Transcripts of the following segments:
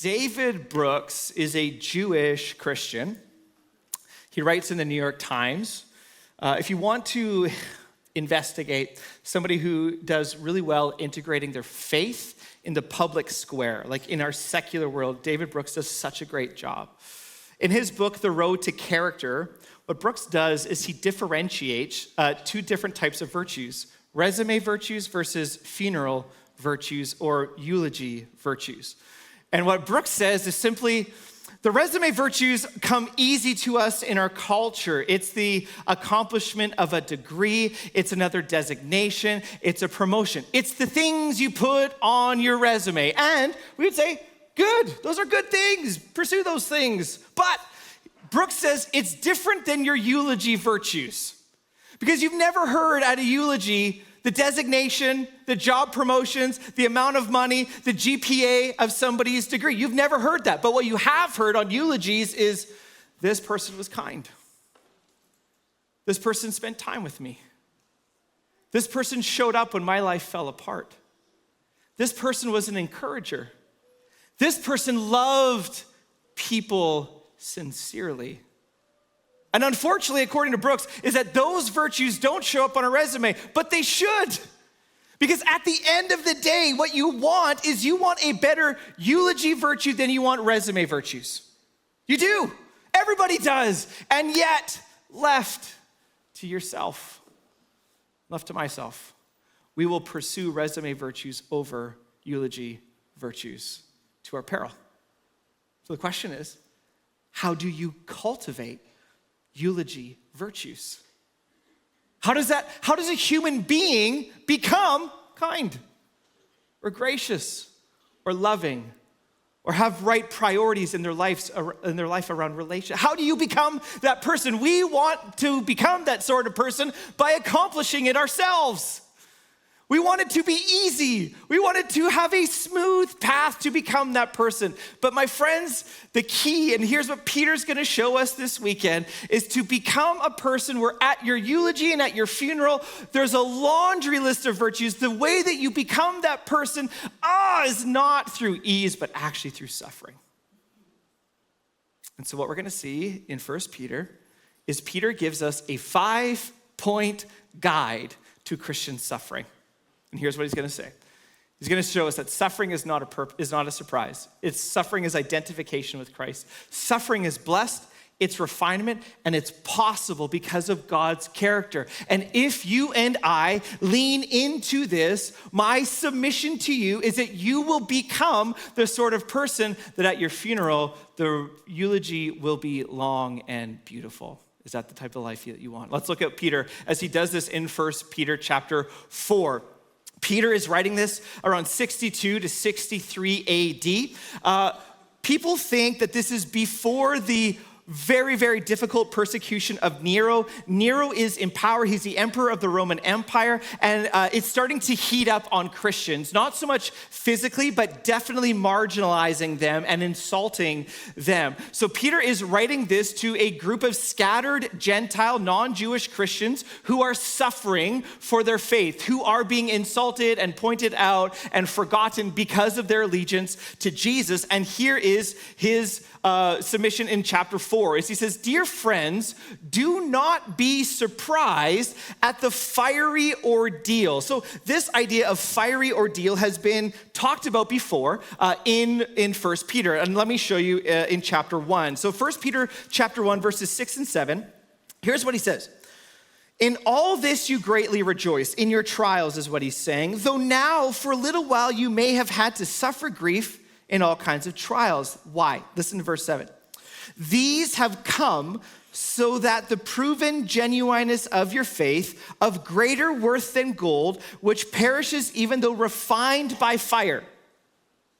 David Brooks is a Jewish Christian. He writes in the New York Times. If you want to investigate somebody who does really well integrating their faith in the public square, like in our secular world, David Brooks does such a great job. In his book, The Road to Character, what Brooks does is he differentiates two different types of virtues: resume virtues versus funeral virtues or eulogy virtues. And what Brooks says is simply, the resume virtues come easy to us in our culture. It's the accomplishment of a degree, it's another designation, it's a promotion. It's the things you put on your resume. And we would say, good, those are good things, pursue those things. But Brooks says it's different than your eulogy virtues. Because you've never heard at a eulogy the designation, the job promotions, the amount of money, the GPA of somebody's degree. You've never heard that. But what you have heard on eulogies is, this person was kind. This person spent time with me. This person showed up when my life fell apart. This person was an encourager. This person loved people sincerely. And unfortunately, according to Brooks, is that those virtues don't show up on a resume, but they should. Because at the end of the day, what you want is you want a better eulogy virtue than you want resume virtues. You do. Everybody does. And yet, left to yourself, left to myself, we will pursue resume virtues over eulogy virtues to our peril. So the question is, how do you cultivate eulogy virtues? How does a human being become kind or gracious or loving or have right priorities in their life around relationship? How do you become that person? We want to become that sort of person by accomplishing it ourselves. We want it to be easy. We want it to have a smooth path to become that person. But my friends, the key, and here's what Peter's gonna show us this weekend, is to become a person where at your eulogy and at your funeral, there's a laundry list of virtues. The way that you become that person is not through ease, but actually through suffering. And so what we're gonna see in 1 Peter is Peter gives us a 5-point guide to Christian suffering. And here's what he's going to say. He's going to show us that suffering is not a surprise. Suffering is identification with Christ. Suffering is blessed, it's refinement, and it's possible because of God's character. And if you and I lean into this, my submission to you is that you will become the sort of person that at your funeral, the eulogy will be long and beautiful. Is that the type of life that you want? Let's look at Peter as he does this in 1 Peter chapter 4. Peter is writing this around 62 to 63 AD. People think that this is before the very, very difficult persecution of Nero. Nero is in power. He's the emperor of the Roman Empire, and it's starting to heat up on Christians, not so much physically, but definitely marginalizing them and insulting them. So Peter is writing this to a group of scattered Gentile, non-Jewish Christians who are suffering for their faith, who are being insulted and pointed out and forgotten because of their allegiance to Jesus. And here is his submission in chapter 4 is he says, "Dear friends, do not be surprised at the fiery ordeal." So this idea of fiery ordeal has been talked about before in 1 Peter. And let me show you in chapter 1. So 1 Peter chapter 1, verses 6 and 7, here's what he says. "In all this you greatly rejoice, in your trials," is what he's saying, "though now for a little while you may have had to suffer grief in all kinds of trials." Why? Listen to verse 7. "These have come so that the proven genuineness of your faith, of greater worth than gold, which perishes even though refined by fire."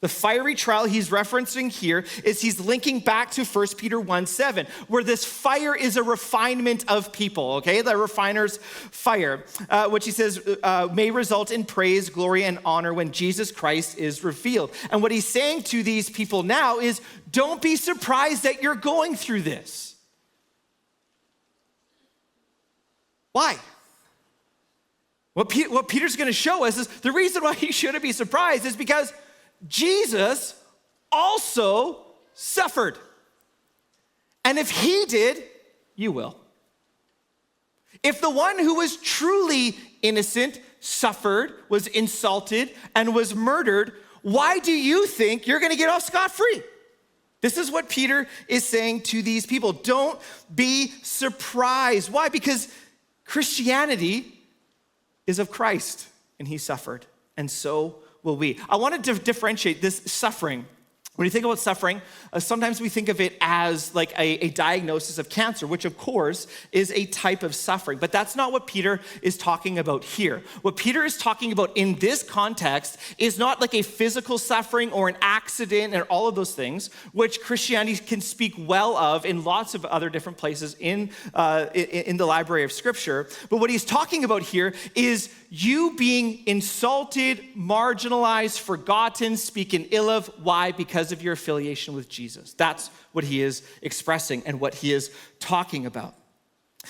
The fiery trial he's referencing here is he's linking back to 1 Peter 1:7, where this fire is a refinement of people, okay? The refiner's fire, which he says may result in praise, glory, and honor when Jesus Christ is revealed. And what he's saying to these people now is, don't be surprised that you're going through this. Why? What Peter's gonna show us is the reason why you shouldn't be surprised is because Jesus also suffered. And if he did, you will. If the one who was truly innocent suffered, was insulted, and was murdered, why do you think you're going to get off scot-free? This is what Peter is saying to these people. Don't be surprised. Why? Because Christianity is of Christ, and he suffered, and so will we. I wanted to differentiate this suffering. When you think about suffering, sometimes we think of it as like a diagnosis of cancer, which of course is a type of suffering. But that's not what Peter is talking about here. What Peter is talking about in this context is not like a physical suffering or an accident and all of those things, which Christianity can speak well of in lots of other different places in the library of Scripture. But what he's talking about here is you being insulted, marginalized, forgotten, speaking ill of. Why? Because of your affiliation with Jesus. That's what he is expressing and what he is talking about.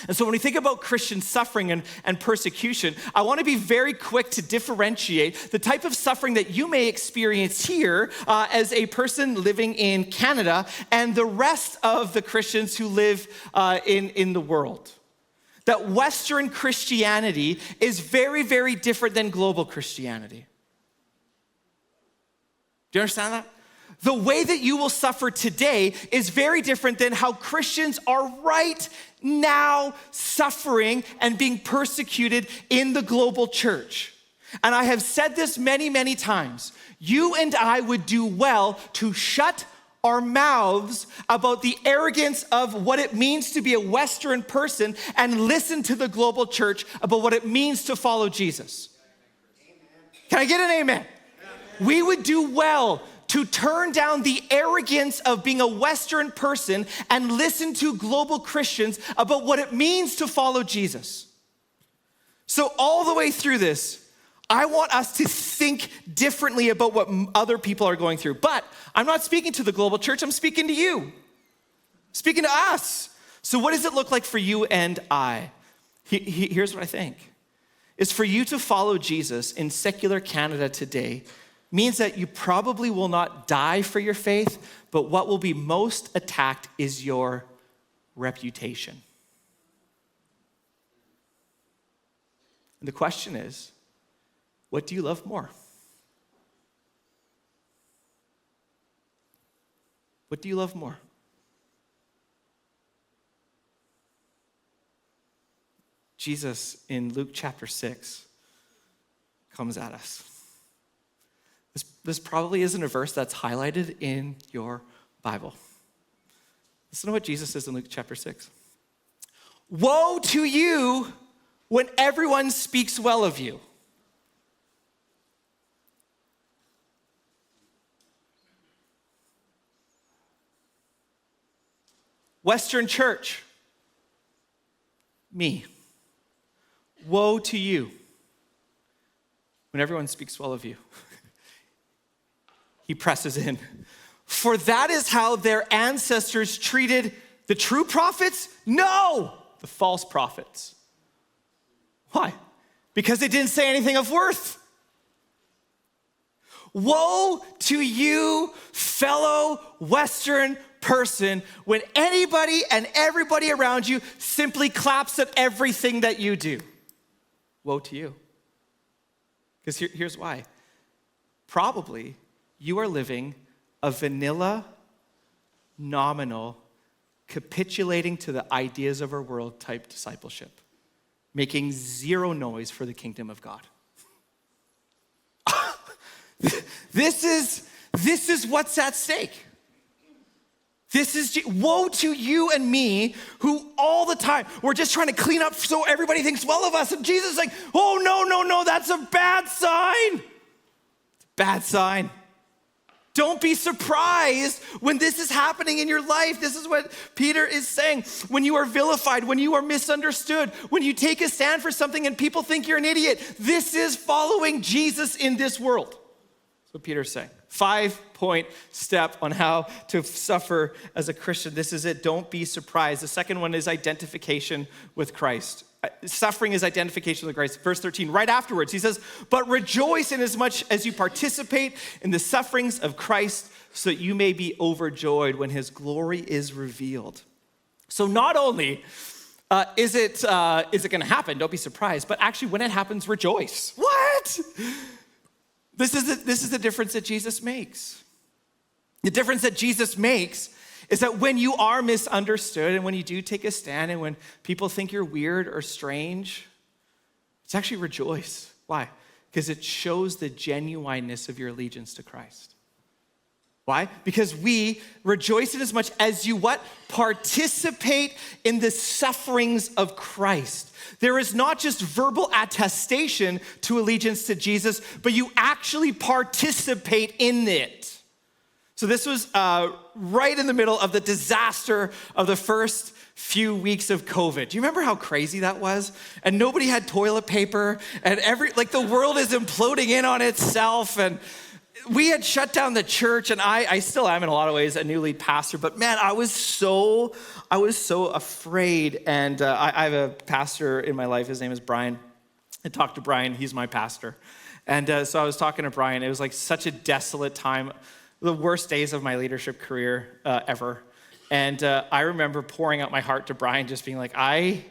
And so when we think about Christian suffering and persecution, I want to be very quick to differentiate the type of suffering that you may experience here as a person living in Canada and the rest of the Christians who live in the world. That Western Christianity is very, very different than global Christianity. Do you understand that? The way that you will suffer today is very different than how Christians are right now suffering and being persecuted in the global church. And I have said this many, many times. You and I would do well to shut our mouths about the arrogance of what it means to be a Western person and listen to the global church about what it means to follow Jesus. Can I get an amen? We would do well to turn down the arrogance of being a Western person and listen to global Christians about what it means to follow Jesus. So all the way through this, I want us to think differently about what other people are going through. But I'm not speaking to the global church, I'm speaking to you. Speaking to us. So what does it look like for you and I? Here's what I think. Is for you to follow Jesus in secular Canada today means that you probably will not die for your faith, but what will be most attacked is your reputation. And the question is, what do you love more? What do you love more? Jesus in Luke chapter 6 comes at us. This probably isn't a verse that's highlighted in your Bible. Listen to what Jesus says in Luke chapter 6. Woe to you when everyone speaks well of you. Western church, me. Woe to you when everyone speaks well of you. He presses in. For that is how their ancestors treated the true prophets? No, the false prophets. Why? Because they didn't say anything of worth. Woe to you, fellow Western person, when anybody and everybody around you simply claps at everything that you do. Woe to you. Because here's why. Probably you are living a vanilla, nominal, capitulating to the ideas of our world type discipleship, making zero noise for the kingdom of God. This is what's at stake. Woe to you and me who all the time, we're just trying to clean up so everybody thinks well of us. And Jesus is like, oh, no, that's a bad sign. It's a bad sign. Don't be surprised when this is happening in your life. This is what Peter is saying. When you are vilified, when you are misunderstood, when you take a stand for something and people think you're an idiot, this is following Jesus in this world. That's what Peter's saying. 5-point step on how to suffer as a Christian. This is it. Don't be surprised. The second one is identification with Christ. Suffering is identification with Christ. Verse 13, right afterwards, he says, but rejoice in as much as you participate in the sufferings of Christ, so that you may be overjoyed when his glory is revealed. So not only is it going to happen, don't be surprised, but actually when it happens, rejoice. What? This is the difference that Jesus makes. The difference that Jesus makes is that when you are misunderstood and when you do take a stand and when people think you're weird or strange, it's actually rejoice. Why? Because it shows the genuineness of your allegiance to Christ. Why? Because we rejoice in as much as you what? Participate in the sufferings of Christ. There is not just verbal attestation to allegiance to Jesus, but you actually participate in it. So this was right in the middle of the disaster of the first few weeks of COVID. Do you remember how crazy that was? And nobody had toilet paper, and the world is imploding in on itself, and we had shut down the church, and I still am in a lot of ways a new lead pastor, but man, I was so afraid. And I have a pastor in my life, his name is Brian. I talked to Brian, he's my pastor. And so I was talking to Brian, it was like such a desolate time, the worst days of my leadership career ever. And I remember pouring out my heart to Brian, just being like, I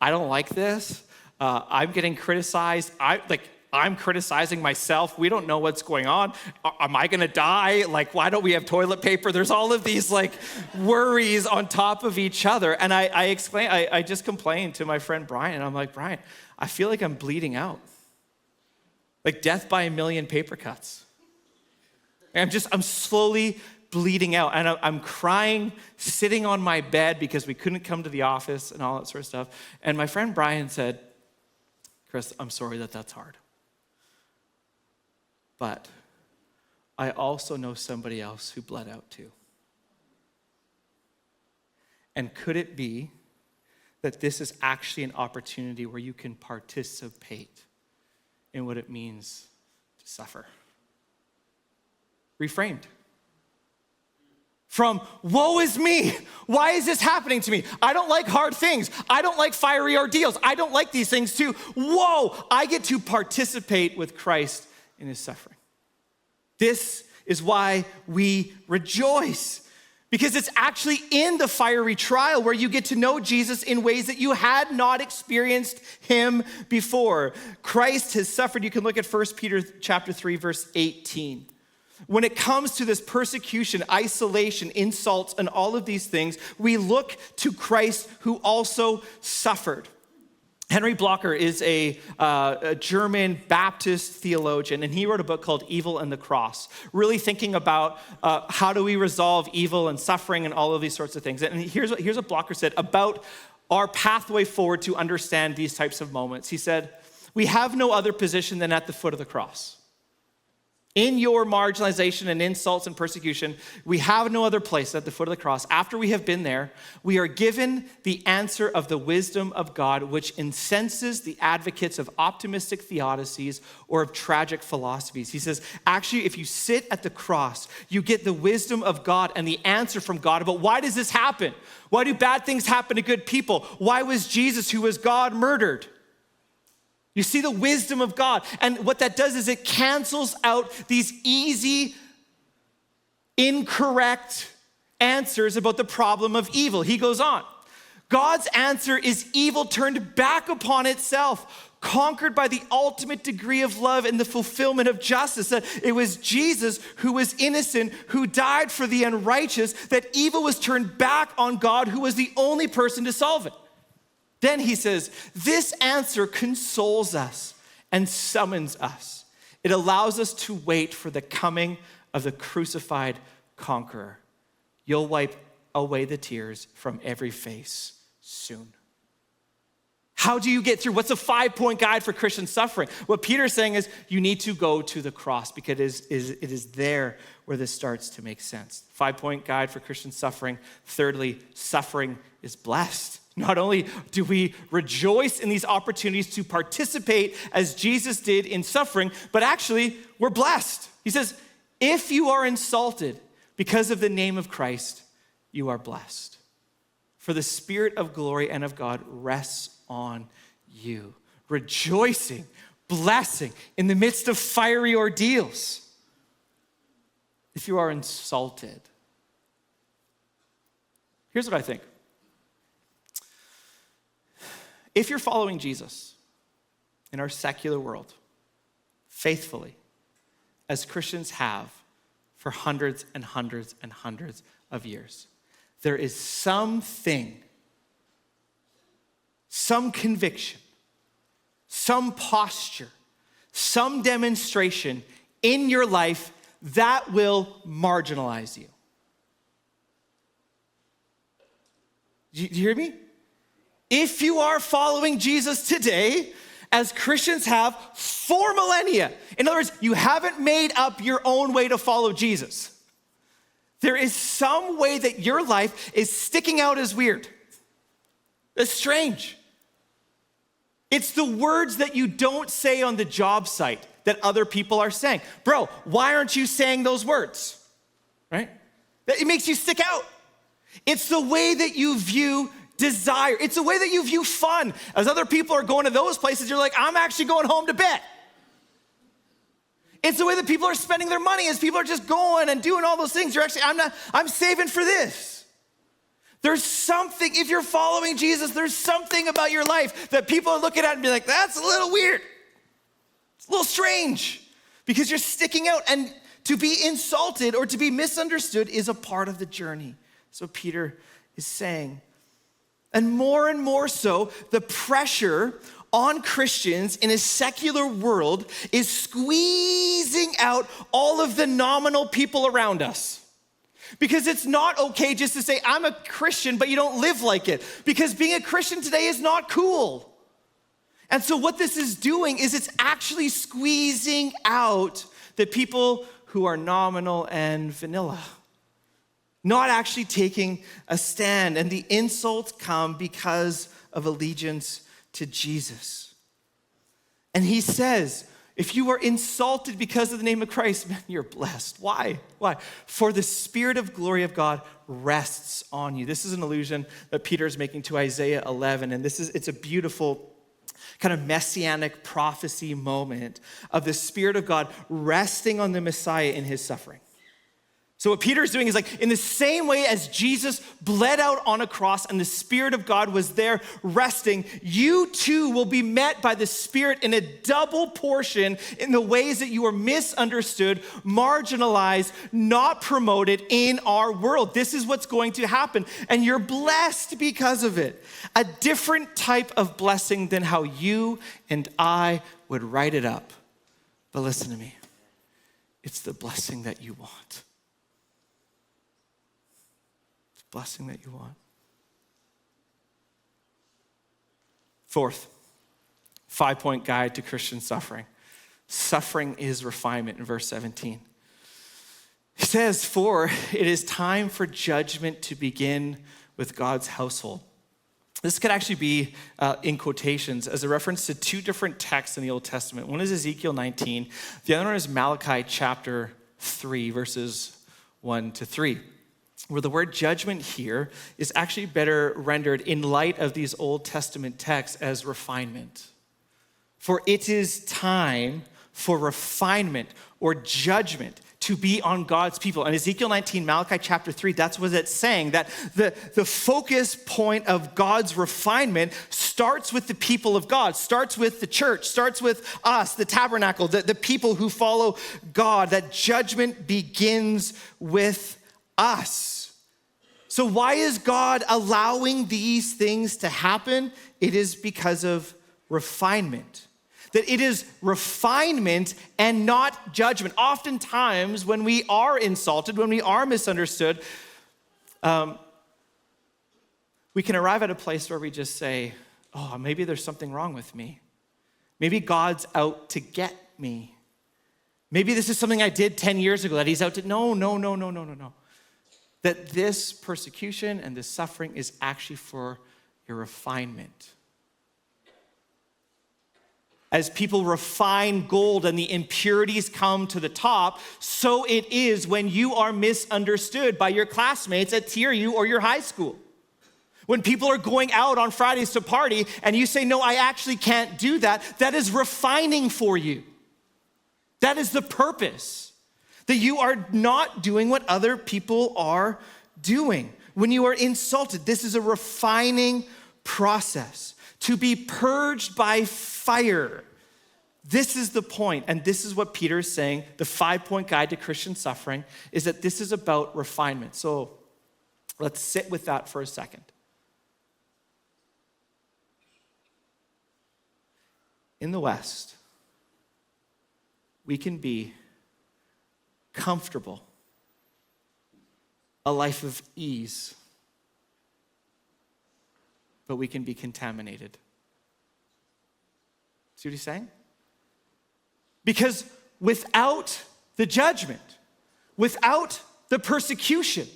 don't like this. I'm getting criticized. I'm criticizing myself. We don't know what's going on. Am I gonna die? Why don't we have toilet paper? There's all of these worries on top of each other. And I just complained to my friend Brian, and I'm like, Brian, I feel like I'm bleeding out. Like death by a million paper cuts. And I'm slowly bleeding out. And I'm crying, sitting on my bed because we couldn't come to the office and all that sort of stuff. And my friend Brian said, Chris, I'm sorry that's hard. But I also know somebody else who bled out too. And could it be that this is actually an opportunity where you can participate in what it means to suffer? Reframed. From, woe is me, why is this happening to me? I don't like hard things. I don't like fiery ordeals. I don't like these things too. Whoa, I get to participate with Christ in his suffering. This is why we rejoice, because it's actually in the fiery trial where you get to know Jesus in ways that you had not experienced him before. Christ has suffered. You can look at 1 Peter chapter 3, verse 18. When it comes to this persecution, isolation, insults, and all of these things, we look to Christ who also suffered. Henry Blocher is a German Baptist theologian, and he wrote a book called Evil and the Cross, really thinking about how do we resolve evil and suffering and all of these sorts of things. And here's what Blocher said about our pathway forward to understand these types of moments. He said, we have no other position than at the foot of the cross. In your marginalization and insults and persecution, we have no other place at the foot of the cross. After we have been there, we are given the answer of the wisdom of God, which incenses the advocates of optimistic theodicies or of tragic philosophies. He says, actually, if you sit at the cross, you get the wisdom of God and the answer from God about why does this happen? Why do bad things happen to good people? Why was Jesus, who was God, murdered? You see the wisdom of God. And what that does is it cancels out these easy, incorrect answers about the problem of evil. He goes on. God's answer is evil turned back upon itself, conquered by the ultimate degree of love and the fulfillment of justice. That it was Jesus who was innocent, who died for the unrighteous, that evil was turned back on God, who was the only person to solve it. Then he says, this answer consoles us and summons us. It allows us to wait for the coming of the crucified conqueror. You'll wipe away the tears from every face soon. How do you get through? What's a 5-point guide for Christian suffering? What Peter's saying is you need to go to the cross because it is there where this starts to make sense. 5-point guide for Christian suffering. Thirdly, suffering is blessed. Not only do we rejoice in these opportunities to participate as Jesus did in suffering, but actually we're blessed. He says, if you are insulted because of the name of Christ, you are blessed. For the Spirit of glory and of God rests on you. Rejoicing, blessing in the midst of fiery ordeals. if you are insulted, here's what I think. If you're following Jesus in our secular world, faithfully, as Christians have for hundreds and hundreds and hundreds of years, there is something, some conviction, some posture, some demonstration in your life that will marginalize you. Do you hear me? If you are following Jesus today, as Christians have for millennia, in other words, you haven't made up your own way to follow Jesus. There is some way that your life is sticking out as weird. It's strange. It's the words that you don't say on the job site that other people are saying. Bro, why aren't you saying those words? Right? It makes you stick out. It's the way that you view desire. It's the way that you view fun. As other people are going to those places, you're like, I'm actually going home to bed. It's the way that people are spending their money as people are just going and doing all those things. I'm saving for this. There's something, if you're following Jesus, there's something about your life that people are looking at and be like, that's a little weird. It's a little strange because you're sticking out, and to be insulted or to be misunderstood is a part of the journey. So Peter is saying, and more so, the pressure on Christians in a secular world is squeezing out all of the nominal people around us. Because it's not okay just to say, I'm a Christian, but you don't live like it. Because being a Christian today is not cool. And so what this is doing is it's actually squeezing out the people who are nominal and vanilla. Not actually taking a stand. And the insults come because of allegiance to Jesus. And he says, if you are insulted because of the name of Christ, man, you're blessed. Why? Why? For the Spirit of glory of God rests on you. This is an allusion that Peter is making to Isaiah 11. And it's a beautiful kind of messianic prophecy moment of the Spirit of God resting on the Messiah in his suffering. So what Peter's doing is like, in the same way as Jesus bled out on a cross and the Spirit of God was there resting, you too will be met by the Spirit in a double portion in the ways that you are misunderstood, marginalized, not promoted in our world. This is what's going to happen, and you're blessed because of it. A different type of blessing than how you and I would write it up. But listen to me, it's the blessing that you want. Blessing that you want. Fourth, 5-point guide to Christian suffering. Suffering is refinement in verse 17. He says, for it is time for judgment to begin with God's household. This could actually be in quotations as a reference to two different texts in the Old Testament. One is Ezekiel 19. The other one is Malachi chapter 3, verses 1-3. Where the word judgment here is actually better rendered in light of these Old Testament texts as refinement. For it is time for refinement or judgment to be on God's people. And Ezekiel 19, Malachi chapter 3, that's what it's saying, that the focus point of God's refinement starts with the people of God, starts with the church, starts with us, the tabernacle, the people who follow God, that judgment begins with us. So why is God allowing these things to happen? It is because of refinement. That it is refinement and not judgment. Oftentimes when we are insulted, when we are misunderstood, we can arrive at a place where we just say, oh, maybe there's something wrong with me. Maybe God's out to get me. Maybe this is something I did 10 years ago that he's out to, no. That this persecution and this suffering is actually for your refinement. As people refine gold and the impurities come to the top, so it is when you are misunderstood by your classmates at TRU or your high school. When people are going out on Fridays to party and you say, no, I actually can't do that, that is refining for you. That is the purpose. that you are not doing what other people are doing. When you are insulted, this is a refining process to be purged by fire. This is the point, and this is what Peter is saying. The 5-point guide to Christian suffering is that this is about refinement. So let's sit with that for a second. In the West, we can be comfortable, a life of ease, but we can be contaminated. See what he's saying? Because without the judgment, without the persecution,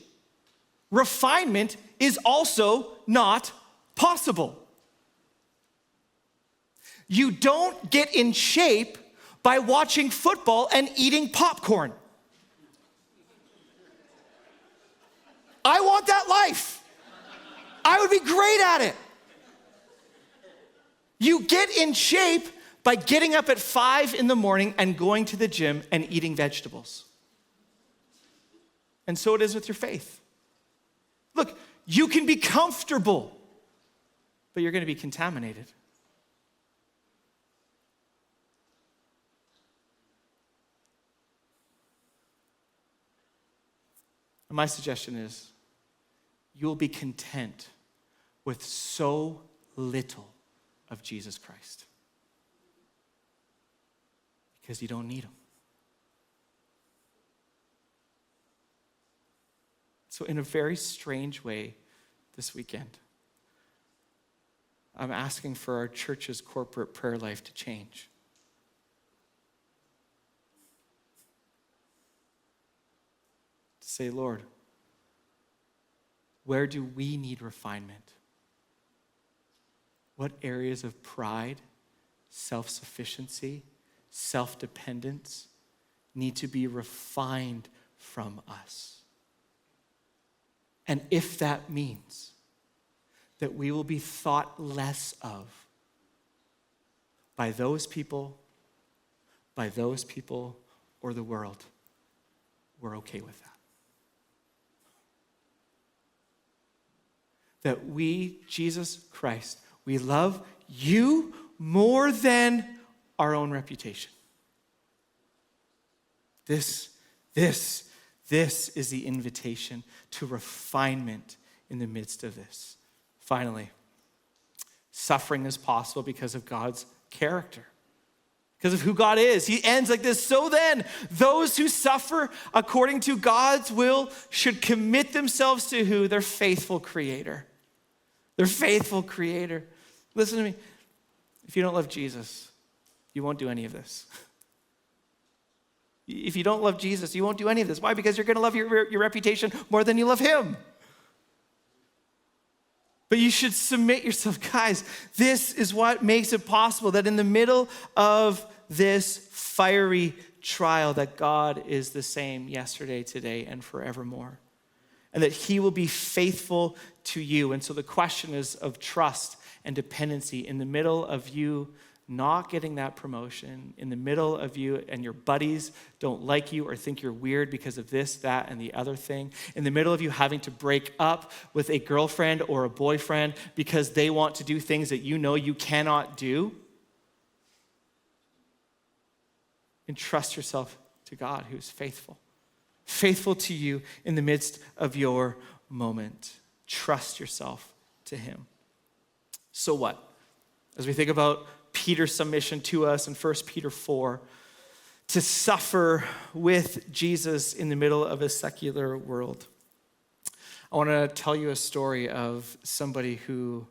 refinement is also not possible. You don't get in shape by watching football and eating popcorn. I want that life. I would be great at it. You get in shape by getting up at 5 a.m. and going to the gym and eating vegetables. And so it is with your faith. Look, you can be comfortable, but you're going to be contaminated. And my suggestion is you'll be content with so little of Jesus Christ because you don't need him. So in a very strange way this weekend, I'm asking for our church's corporate prayer life to change. To say, Lord, where do we need refinement? What areas of pride, self-sufficiency, self-dependence need to be refined from us? And if that means that we will be thought less of by those people, or the world, we're okay with that. That we, Jesus Christ, we love you more than our own reputation. This is the invitation to refinement in the midst of this. Finally, suffering is possible because of God's character, because of who God is. He ends like this. So then, those who suffer according to God's will should commit themselves to who? Their faithful Creator. Their faithful Creator. Listen to me. If you don't love Jesus, you won't do any of this. If you don't love Jesus, you won't do any of this. Why? Because you're going to love your reputation more than you love him. But you should submit yourself. Guys, this is what makes it possible that in the middle of this fiery trial that God is the same yesterday, today, and forevermore. And that he will be faithful to you. And so the question is of trust and dependency in the middle of you not getting that promotion, in the middle of you and your buddies don't like you or think you're weird because of this, that, and the other thing, in the middle of you having to break up with a girlfriend or a boyfriend because they want to do things that you know you cannot do, entrust yourself to God who's faithful. Faithful to you in the midst of your moment. Trust yourself to him. So what? As we think about Peter's submission to us in 1 Peter 4, to suffer with Jesus in the middle of a secular world. I want to tell you a story of somebody who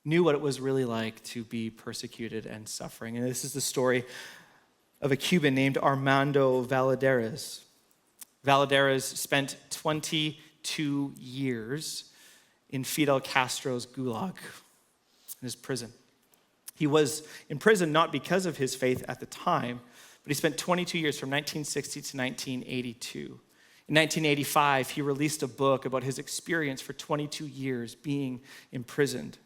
knew what it was really like to be persecuted and suffering. And this is the story of a Cuban named Armando Valladares. Valladares spent 22 years in Fidel Castro's gulag, in his prison. He was in prison not because of his faith at the time, but he spent 22 years from 1960 to 1982. In 1985, he released a book about his experience for 22 years being imprisoned.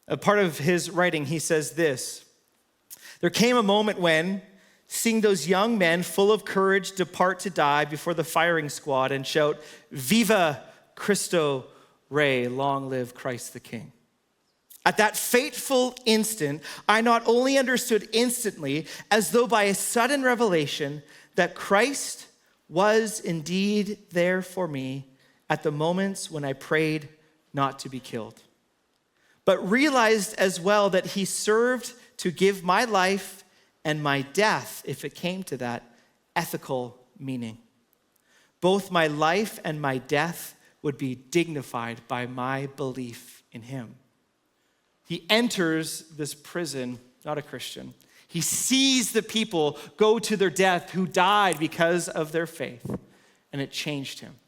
A part of his writing, he says this: there came a moment when, seeing those young men full of courage depart to die before the firing squad and shout, "Viva Cristo Rey, long live Christ the King." At that fateful instant, I not only understood instantly, as though by a sudden revelation, that Christ was indeed there for me at the moments when I prayed not to be killed, but realized as well that he served to give my life and my death, if it came to that, ethical meaning. Both my life and my death would be dignified by my belief in him. He enters this prison, not a Christian. He sees the people go to their death who died because of their faith, and it changed him.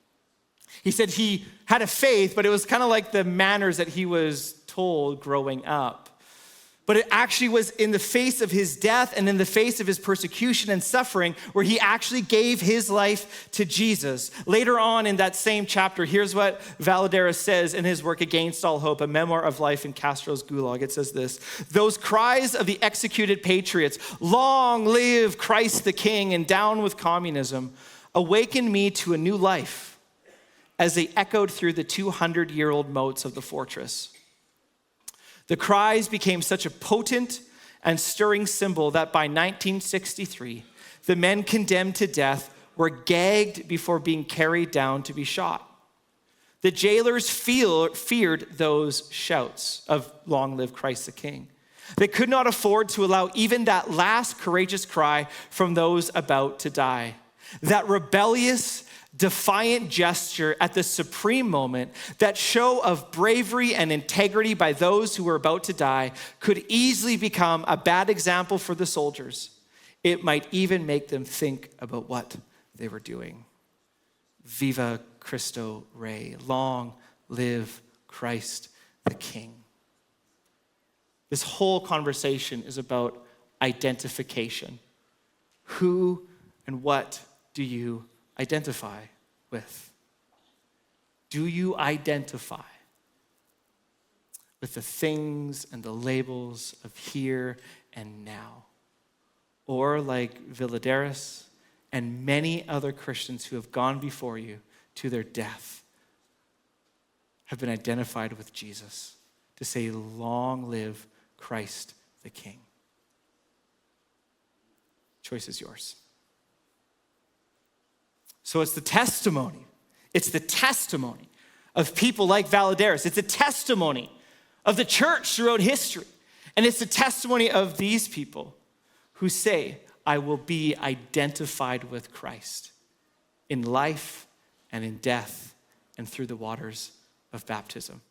He said he had a faith, but it was kind of like the manners that he was told growing up. But it actually was in the face of his death and in the face of his persecution and suffering where he actually gave his life to Jesus. Later on in that same chapter, here's what Valadares says in his work, Against All Hope, a memoir of life in Castro's Gulag. It says this: "Those cries of the executed patriots, 'Long live Christ the King' and 'Down with communism,' awakened me to a new life as they echoed through the 200-year-old moats of the fortress. The cries became such a potent and stirring symbol that by 1963, the men condemned to death were gagged before being carried down to be shot. The jailers feared those shouts of 'Long live Christ the King.' They could not afford to allow even that last courageous cry from those about to die. That rebellious, defiant gesture at the supreme moment, that show of bravery and integrity by those who were about to die, could easily become a bad example for the soldiers. It might even make them think about what they were doing. Viva Cristo Rey, long live Christ the King." This whole conversation is about identification. Who and what do you identify with? Do you identify with the things and the labels of here and now? Or like Valadares and many other Christians who have gone before you to their death, have been identified with Jesus to say, "Long live Christ the King." Choice is yours. So it's the testimony. It's the testimony of people like Valadares. It's a testimony of the church throughout history. And it's the testimony of these people who say, "I will be identified with Christ in life and in death and through the waters of baptism."